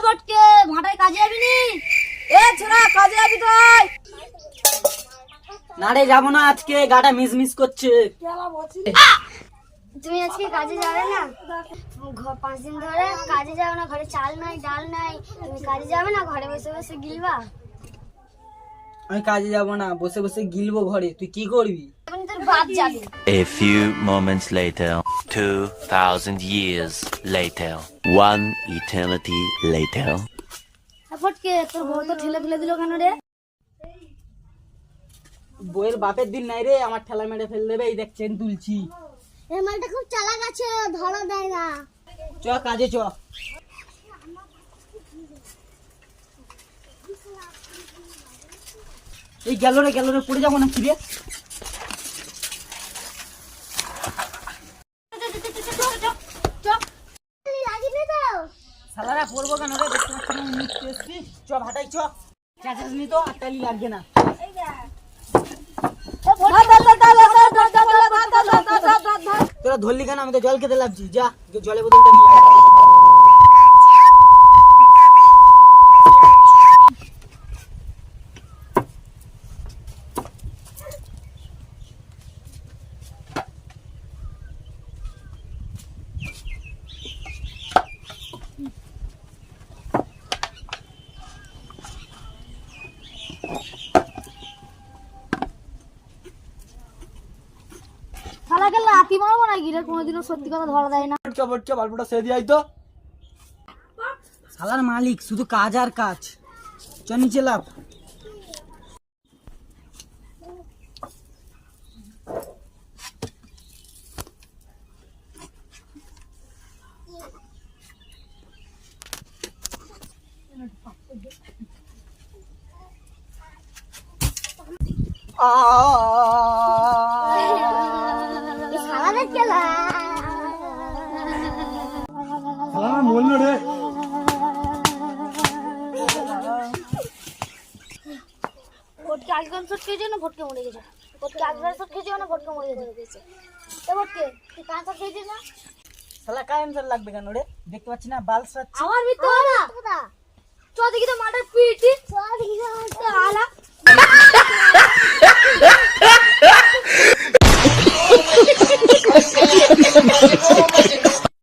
ফটকে ভাটায় কাজে যাবি নি? এ ছোড়া কাজে যাবি তুই? না রে যাবো না, আজকে গাটা মিস করছে। তুমি আজকে কাজে যাবে না? 5 দিন ধরে কাজে যাবে না, ঘরে চাল নাই ডাল নাই, তুমি কাজে যাবে না? ঘরে বসে বসে গিলবা? আমি কাজে যাব না, বসে বসে গিলবো ঘরে। তুই কি করবি? এখন তোর বাপ যাবে। A few moments later, 2000 years later, one eternity later. ফটকে তোর বউ তো ঠেলে ফেলে দিল কেন রে? বইয়ের বাপের দিন নাই রে, আমার ঠেলা মেরে ফেল দেবে। এই দেখ চেন তুলছি। এই মালটা খুব চালাক আছে, ধরা দেয় না। চ কাজে চ। এই গেল রে পড়ে যাবো না কি রে? শালারা পড়বো কেন রে? দেখতে পাচ্ছি না নিচে এসছি। চ ভাটাই চ। চাচাস নি তো আটটালি লাগবে না। তোরা ধরলি কেন? আমি তো জল খেতে লাগছি। যা জলের বোতলটা নিয়ে আয়। শালাকে লাথি মারবো নাকি রে? কোনোদিনও সত্যি কথা ধরা দেয় না। চ বাল্বটা সে দিয়ে আই তো। শালার মালিক শুধু কাজ আর কাজ। চ নিচে লাভ। শালাদের খেলা বললো রে। ফটকে আগের শট খেয়েছে না ফটকে মরে গেছে? ফটকে আগের শট খেয়েছে না ফটকে মরে গেছে? এ ফটকে তুই কাঁচ খেয়েছিস না? শালা কারেন্ট লাগবে কেন রে? দেখতে পাচ্ছি না বাল সাচ্ছি। আমার ভিতর না চ দেখি তো মাটার পিটি চ দেখি তো আলা